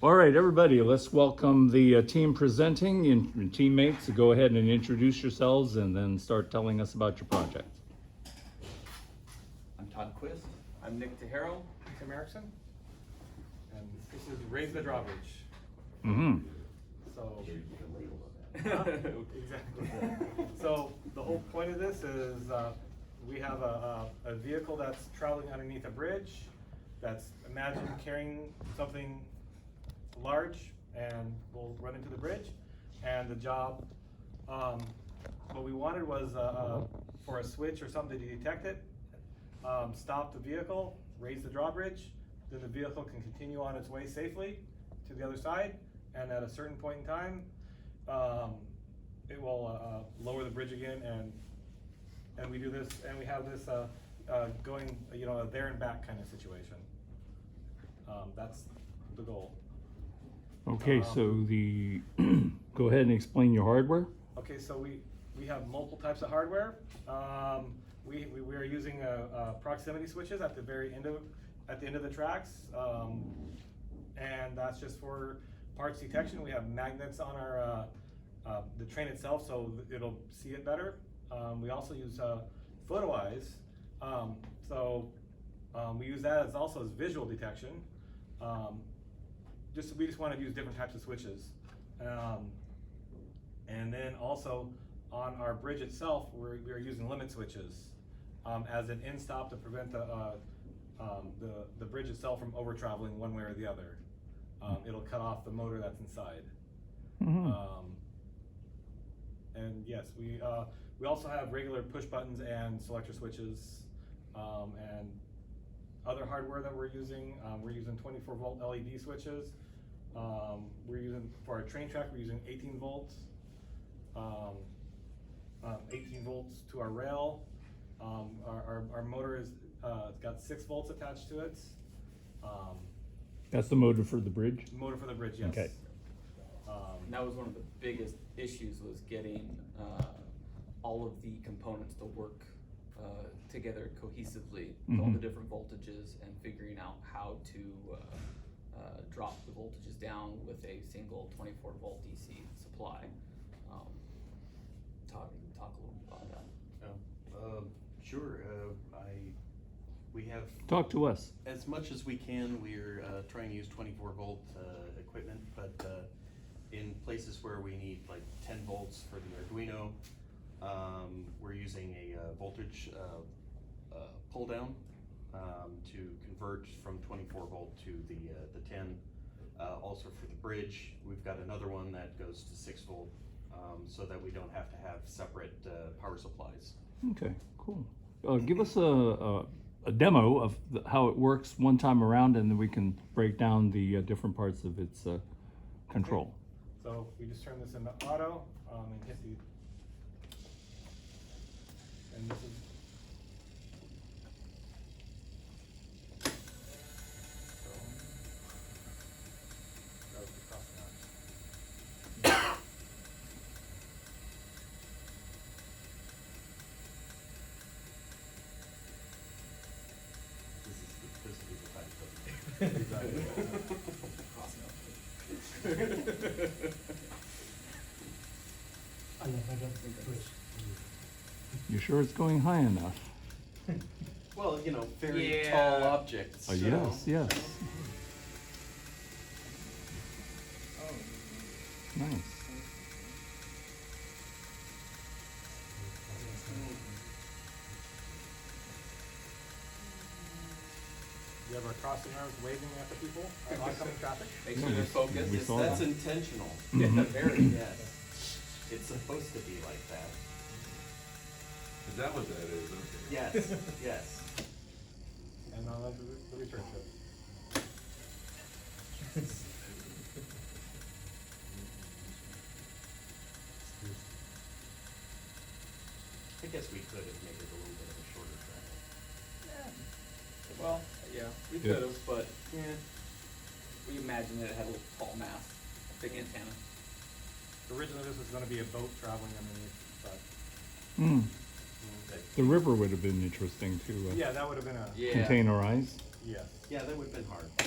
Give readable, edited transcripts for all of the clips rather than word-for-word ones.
All right, everybody, let's welcome the team presenting and teammates. So go ahead and introduce yourselves and then start telling us about your project. I'm Todd Quist. I'm Nick Tehero. I'm Erickson. And this is Raise the Drawbridge. Mm-hmm. So, exactly. So the whole point of this is we have a vehicle that's traveling underneath a bridge that's, imagine carrying something large and will run into the bridge. And the job, what we wanted was for a switch or something to detect it, stop the vehicle, raise the drawbridge, then the vehicle can continue on its way safely to the other side, and at a certain point in time, it will lower the bridge again, and we do this, and we have this going, a there and back kind of situation. That's the goal. Okay, so go ahead and explain your hardware. Okay, so we have multiple types of hardware. We are using proximity switches at the very end of the tracks, and that's just for parts detection. We have magnets on our the train itself, so it'll see it better. We also use photo eyes, so we use that as also as visual detection. We just want to use different types of switches, and then also on our bridge itself, we are using limit switches as an in stop to prevent the bridge itself from over traveling one way or the other. It'll cut off the motor that's inside. Mm-hmm. And yes, we also have regular push buttons and selector switches, and other hardware that we're using 24 volt LED switches. We're using, for our train track, we're using 18 volts. 18 volts to our rail. Our motor is got 6 volts attached to it. That's the motor for the bridge? Motor for the bridge, yes. Okay. And that was one of the biggest issues, was getting all of the components to work together cohesively with all the different voltages, and figuring out how to drop the voltages down with a single 24 volt DC supply. Todd, you can talk a little bit about that. Sure. We have Talk to us. as much as we can. We're trying to use 24 volt equipment, but in places where we need like 10 volts for the Arduino, we're using a voltage pull down to convert from 24 volt to the 10. Also for the bridge, we've got another one that goes to 6 volt, so that we don't have to have separate power supplies. Okay, cool. Give us a demo of how it works one time around, and then we can break down the different parts of its control. Okay. So we just turn this into auto and hit the, and this is, so that was the cross match. This is the time code. Exactly. You sure it's going high enough? Well, very Yeah. tall objects. Oh, yes, yes. Nice. You have our crossing arms waving at the people, oncoming traffic. Make sure they're focused. We saw That's that. intentional. Mhm. Very, yes. It's supposed to be like that. Is that what that is? Okay. Yes, yes. And now the return trip. I guess we could have made it a little bit of a shorter track. Well, yeah, we Yeah. could have, but we imagined that it had a little tall mast, a big antenna. Originally, this was going to be a boat traveling underneath, but The river would have been interesting to yeah, that would have been a Yeah. containerize. yes. Yeah, that would have been hard, yeah.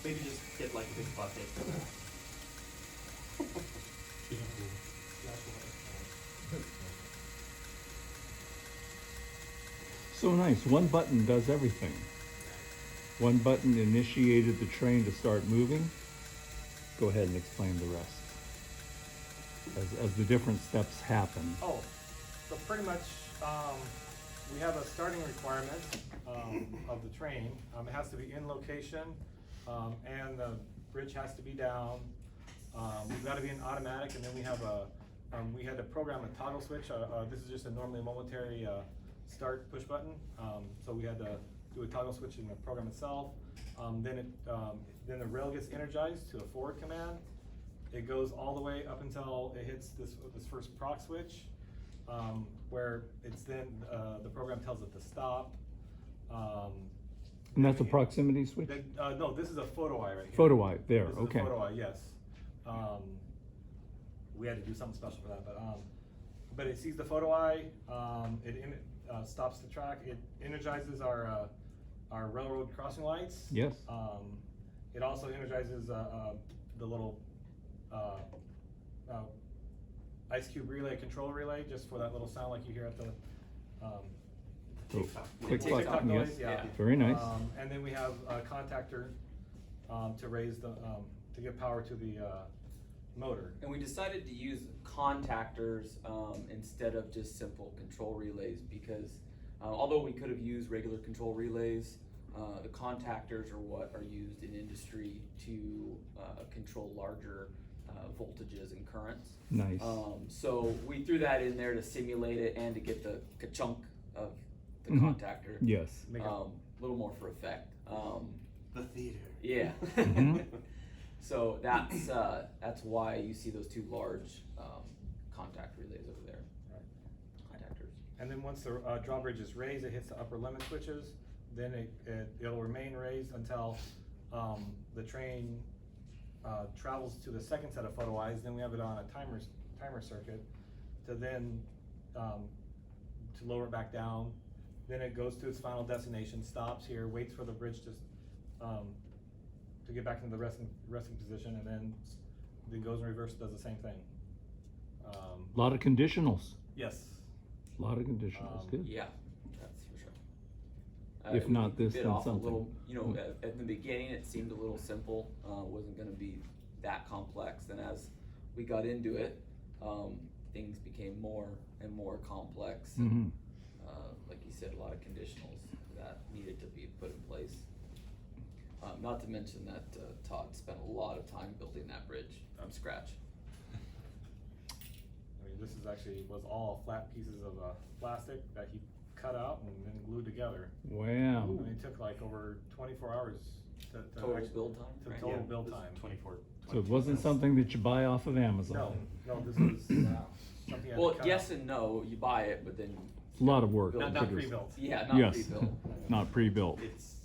maybe just get like a big bucket. So nice, one button does everything. One button initiated the train to start moving. Go ahead and explain the rest. As the different steps happen. Oh, so pretty much, we have a starting requirement, of the train. It has to be in location, and the bridge has to be down. We've gotta be in automatic, and then we have we had to program a toggle switch. This is just a normally momentary, start push button. So we had to do a toggle switch in the program itself. Then the rail gets energized to a forward command. It goes all the way up until it hits this first proc switch, where it's then, the program tells it to stop. And that's a proximity switch? No, this is a photo eye right here. Photo eye, there, This is okay. a photo eye, yes. We had to do something special for that, but it sees the photo eye, stops the track, it energizes our railroad crossing lights. Yes. It also energizes, the little, ice cube relay, control relay, just for that little sound like you hear at the, So, click tick-tock button, noise, yes. yeah. Very nice. And then we have a contactor, to raise the, to give power to the, motor. And we decided to use contactors instead of just simple control relays because although we could have used regular control relays, the contactors are what are used in industry to control larger voltages and currents. Nice. So we threw that in there to simulate it and to get the ka-chunk of the Mhm. contactor. Yes. Make it- A little more for effect. The theater. Yeah. Mhm. So that's why you see those two large contact relays over there. Contactors. And then once the drawbridge is raised, it hits the upper limit switches, then it'll remain raised until the train travels to the second set of photo eyes. Then we have it on a timer circuit to then to lower it back down. Then it goes to its final destination, stops here, waits for the bridge to get back into the resting position, and then goes in reverse, does the same thing. Lot of conditionals. Yes. Lot of conditionals, good. Yeah, that's for sure. If not we this, bit then off a something. little, at the beginning, it seemed a little simple, wasn't gonna be that complex, and as we got into it, things became more and more complex. And, Mhm. like you said, a lot of conditionals that needed to be put in place. Not to mention that Todd spent a lot of time building that bridge from scratch. I mean, this was all flat pieces of plastic that he cut out and then glued together. Wow. I mean, it took like over 24 hours to Total actually- build time, to right? total Yeah, build this is time. 24. So it wasn't something that you buy off of Amazon? No, this was something you had to Well, cut yes out. and no, you buy it, but then. It's a lot of work. Build Not to do. pre-built. Yeah, not Yes, pre-built. not pre-built.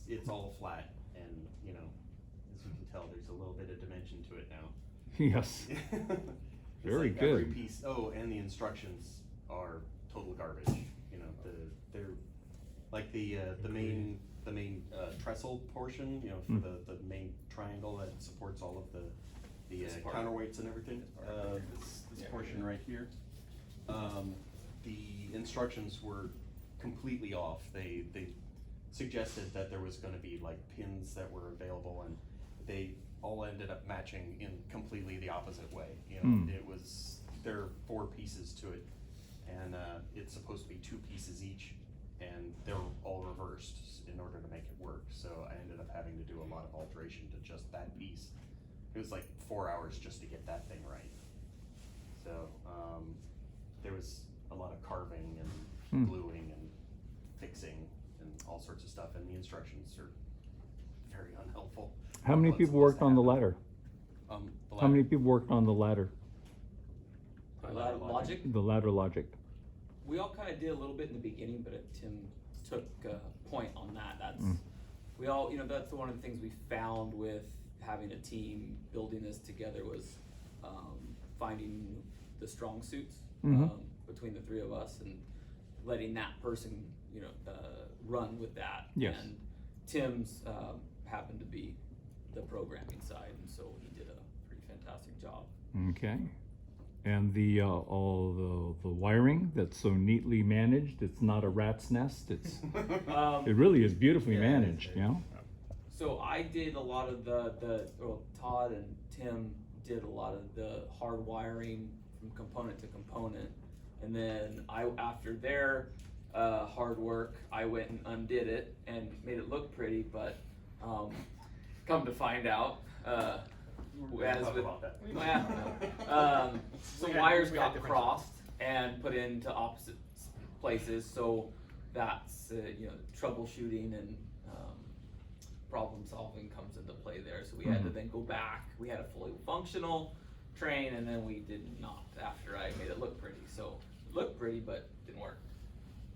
It's all flat, and as you can tell, there's a little bit of dimension to it now. Yes. It's Very like every good. piece. Oh, and the instructions are total garbage. They're like the main trestle portion. For Mm. the main triangle that supports all of the This part. counterweights and everything. This part. This Yeah. portion right here. The instructions were completely off. They suggested that there was going to be like pins that were available, and they all ended up matching in completely the opposite way. Hmm. There are 4 pieces to it, and it's supposed to be 2 pieces each, and they're all reversed in order to make it work. So I ended up having to do a lot of alteration to just that piece. It was like 4 hours just to get that thing right. So there was a lot of carving and Hmm. gluing and fixing and all sorts of stuff, and the instructions are very unhelpful. How many What's people supposed worked to on the happen. ladder? The How many ladder. people worked on the ladder? Logic? The ladder logic? We all kind of did a little bit in the beginning, but Tim took point on that. That's Mm. we all, that's one of the things we found with having a team building this together was finding the strong suits Mhm. between the 3 of us and letting that person, run with that. Yes. And Tim's happened to be the programming side, and so he did a pretty fantastic job. Okay. And the, all the wiring that's so neatly managed, it's not a rat's nest, it's, it really is beautifully Yeah, managed, it's- you know? So I did a lot of well, Todd and Tim did a lot of the hard wiring from component to component. And then after their hard work, I went and undid it and made it look pretty, but come to find out, as with, so wires we had got different crossed and put into opposite places, so that's, troubleshooting and problem solving comes into play there, so we had to then go back. We had a fully functional train, and then we did not after I made it look pretty. So it looked pretty, but didn't work.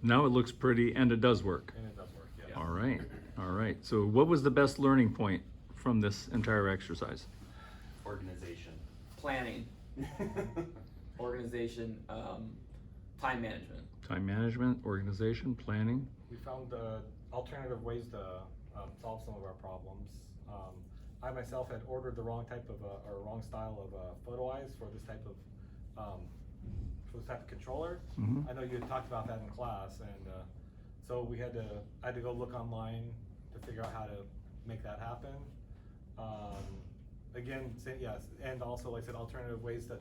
Now it looks pretty and it does work. And it does work, yeah. All right, all right. So what was the best learning point from this entire exercise? Organization. Planning, organization, time management. Time management, organization, planning. We found alternative ways to solve some of our problems. I myself had ordered the wrong type of, or wrong style of photo eyes for this type of controller. Mhm. I know you had talked about that in class, and so I had to go look online to figure out how to make that happen. Again, yes, and also, like I said, alternative ways that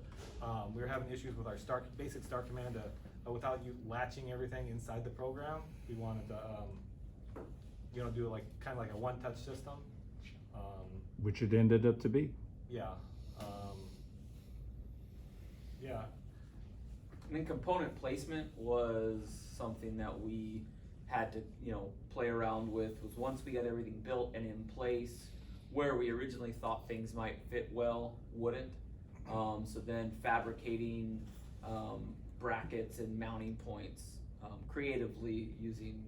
we were having issues with our basic start command without you latching everything inside the program. We wanted to, do like kind of like a one-touch system. Which it ended up to be. Yeah. Yeah. And then component placement was something that we had to, play around with. Was once we got everything built and in place, where we originally thought things might fit well, wouldn't. So then fabricating brackets and mounting points creatively using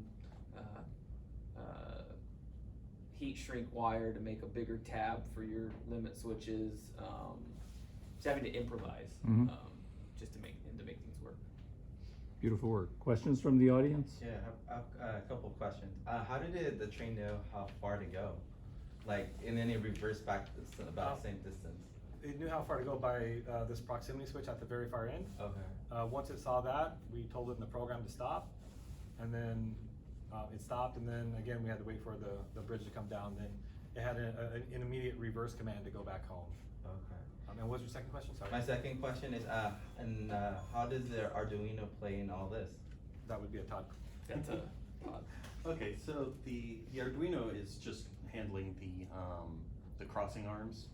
heat shrink wire to make a bigger tab for your limit switches. Just having to improvise just to make things work. Beautiful work. Questions from the audience? Yeah, I have a couple of questions. How did the train know how far to go? Like, and then it reversed back to about the same distance? It knew how far to go by this proximity switch at the very far end. Okay. Once it saw that, we told it in the program to stop, and then it stopped, and then again we had to wait for the bridge to come down. Then it had an immediate reverse command to go back home. Okay. And what was your second question? Sorry. My second question is, how does the Arduino play in all this? That would be a Todd. That's a Okay, so the Arduino is just handling the crossing arms.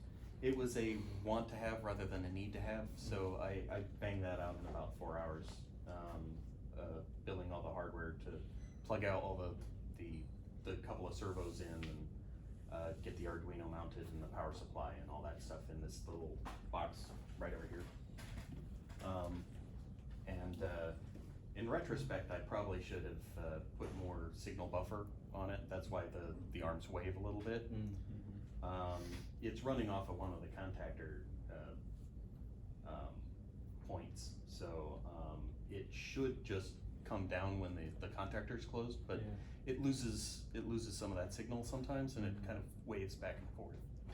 It was a want to have rather than a need to have, so I banged that out in about 4 hours, building all the hardware to plug out all the couple of servos in and get the Arduino mounted and the power supply and all that stuff in this little box right over here. In retrospect, I probably should have put more signal buffer on it. That's why the arms wave a little bit. It's running off of one of the contactor points, so it should just come down when the contactor's closed, but it loses some of that signal sometimes, and it kind of waves back and forth.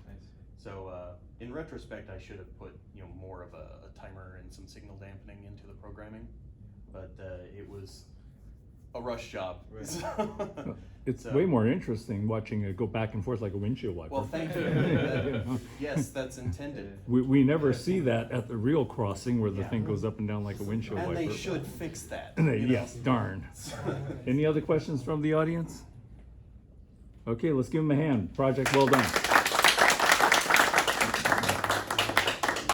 I see. So in retrospect, I should have put more of a timer and some signal dampening into the programming, but it was a rush job. Right. It's So- way more interesting watching it go back and forth like a windshield wiper. Well, thank you. know? Yes, that's intended. We never see that at the real crossing where the thing goes up and down like a windshield And wiper. they should fix that. And they- you know? yes, darn. Any other questions from the audience? Okay, let's give them a hand. Project well done.